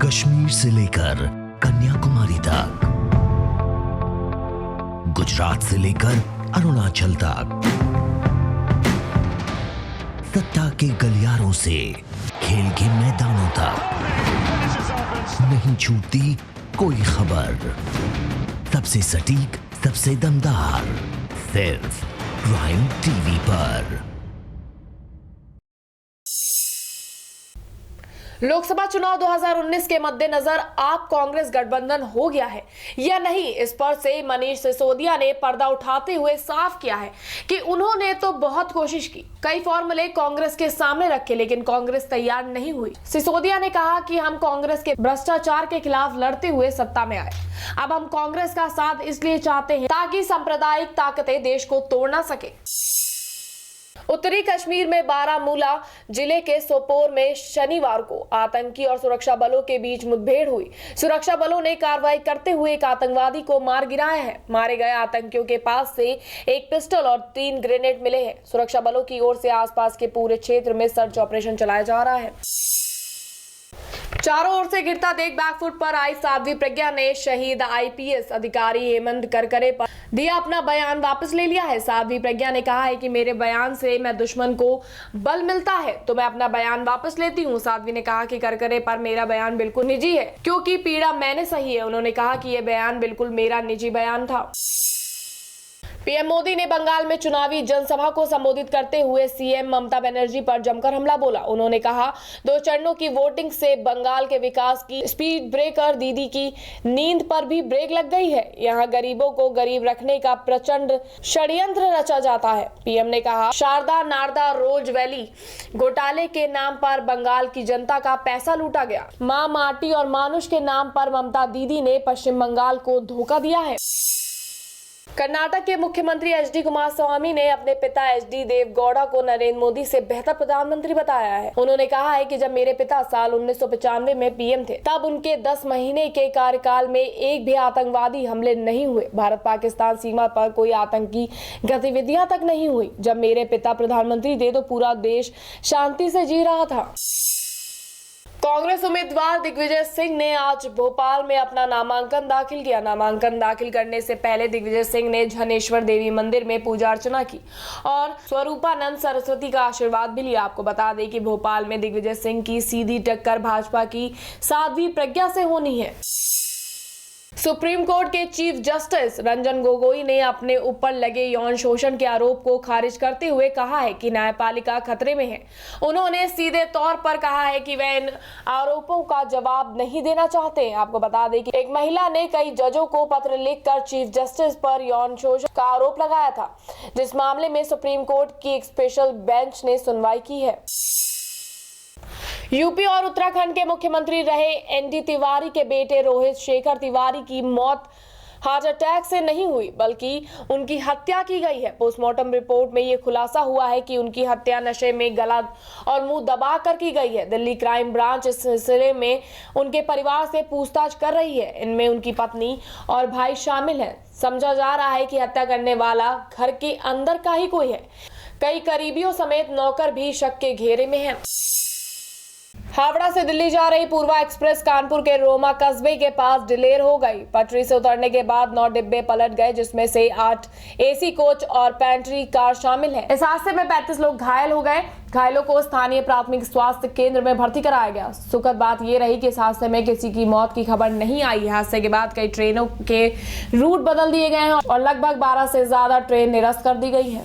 कश्मीर से लेकर कन्याकुमारी तक, गुजरात से लेकर अरुणाचल तक, सत्ता के गलियारों से खेल के मैदानों तक, नहीं छूटती कोई खबर। सबसे सटीक, सबसे दमदार, सिर्फ प्राइम टीवी पर। लोकसभा चुनाव 2019 के मद्देनजर आप कांग्रेस गठबंधन हो गया है या नहीं, इस पर से मनीष सिसोदिया ने पर्दा उठाते हुए साफ किया है कि उन्होंने तो बहुत कोशिश की, कई फॉर्मूले कांग्रेस के सामने रखे, लेकिन कांग्रेस तैयार नहीं हुई। सिसोदिया ने कहा कि हम कांग्रेस के भ्रष्टाचार के खिलाफ लड़ते हुए सत्ता में आए। अब हम कांग्रेस का साथ इसलिए चाहते हैं ताकि सांप्रदायिक ताकतें देश को तोड़ ना सके। उत्तरी कश्मीर में बारामूला जिले के सोपोर में शनिवार को आतंकी और सुरक्षा बलों के बीच मुठभेड़ हुई। सुरक्षा बलों ने कार्रवाई करते हुए एक आतंकवादी को मार गिराया है। मारे गए आतंकियों के पास से एक पिस्टल और 3 ग्रेनेड मिले हैं। सुरक्षा बलों की ओर से आसपास के पूरे क्षेत्र में सर्च ऑपरेशन चलाया जा रहा है। चारों ओर से गिरता देख बैकफुट पर आई साध्वी प्रज्ञा ने शहीद आईपीएस अधिकारी हेमंत करकरे पर दिया अपना बयान वापस ले लिया है। साध्वी प्रज्ञा ने कहा है कि मेरे बयान से मैं दुश्मन को बल मिलता है तो मैं अपना बयान वापस लेती हूं। साध्वी ने कहा कि करकरे पर मेरा बयान बिल्कुल निजी है क्योंकि पीड़ा मैंने सही है। उन्होंने कहा कि यह बयान बिल्कुल मेरा निजी बयान था। पीएम मोदी ने बंगाल में चुनावी जनसभा को संबोधित करते हुए सीएम ममता बनर्जी पर जमकर हमला बोला। उन्होंने कहा 2 चरणों की वोटिंग से बंगाल के विकास की स्पीड ब्रेकर दीदी की नींद पर भी ब्रेक लग गई है। यहाँ गरीबों को गरीब रखने का प्रचंड षड्यंत्र रचा जाता है। पीएम ने कहा शारदा नारदा रोज वैली घोटाले के नाम पर बंगाल की जनता का पैसा लूटा गया। माँ माटी और मानुष के नाम पर ममता दीदी ने पश्चिम बंगाल को धोखा दिया है। कर्नाटक के मुख्यमंत्री एचडी कुमारस्वामी ने अपने पिता एचडी देवेगौड़ा को नरेंद्र मोदी से बेहतर प्रधानमंत्री बताया है। उन्होंने कहा है कि जब मेरे पिता साल 1995 में पीएम थे तब उनके 10 महीने के कार्यकाल में एक भी आतंकवादी हमले नहीं हुए। भारत पाकिस्तान सीमा पर कोई आतंकी गतिविधियां तक नहीं हुई। जब मेरे पिता प्रधानमंत्री थे तो पूरा देश शांति से जी रहा था। कांग्रेस उम्मीदवार दिग्विजय सिंह ने आज भोपाल में अपना नामांकन दाखिल किया। नामांकन दाखिल करने से पहले दिग्विजय सिंह ने झनेश्वर देवी मंदिर में पूजा अर्चना की और स्वरूपानंद सरस्वती का आशीर्वाद भी लिया। आपको बता दें कि भोपाल में दिग्विजय सिंह की सीधी टक्कर भाजपा की साध्वी प्रज्ञा से होनी है। सुप्रीम कोर्ट के चीफ जस्टिस रंजन गोगोई ने अपने ऊपर लगे यौन शोषण के आरोप को खारिज करते हुए कहा है कि न्यायपालिका खतरे में है। उन्होंने सीधे तौर पर कहा है कि वे इन आरोपों का जवाब नहीं देना चाहते। आपको बता दें कि एक महिला ने कई जजों को पत्र लिखकर चीफ जस्टिस पर यौन शोषण का आरोप लगाया था, जिस मामले में सुप्रीम कोर्ट की एक स्पेशल बेंच ने सुनवाई की है। यूपी और उत्तराखंड के मुख्यमंत्री रहे एनडी तिवारी के बेटे रोहित शेखर तिवारी की मौत हार्ट अटैक से नहीं हुई बल्कि उनकी हत्या की गई है। पोस्टमार्टम रिपोर्ट में यह खुलासा हुआ है कि उनकी हत्या नशे में गला और मुंह दबा कर की गई है। दिल्ली क्राइम ब्रांच इस सिलसिले में उनके परिवार से पूछताछ कर रही है। इनमें उनकी पत्नी और भाई शामिल हैं। समझा जा रहा है कि हत्या करने वाला घर के अंदर का ही कोई है। कई करीबियों समेत नौकर भी शक के घेरे में हैं। हावड़ा से दिल्ली जा रही पूर्वा एक्सप्रेस कानपुर के रोमा कस्बे के पास डिलेर हो गई। पटरी से उतरने के बाद 9 डिब्बे पलट गए, जिसमें से 8 एसी कोच और पेंट्री कार शामिल है। इस हादसे में 35 लोग घायल हो गए। घायलों को स्थानीय प्राथमिक स्वास्थ्य केंद्र में भर्ती कराया गया। सुखद बात यह रही कि इस हादसे में किसी की मौत की खबर नहीं आई। हादसे के बाद कई ट्रेनों के रूट बदल दिए गए हैं और लगभग 12 से ज्यादा ट्रेन निरस्त कर दी गई है।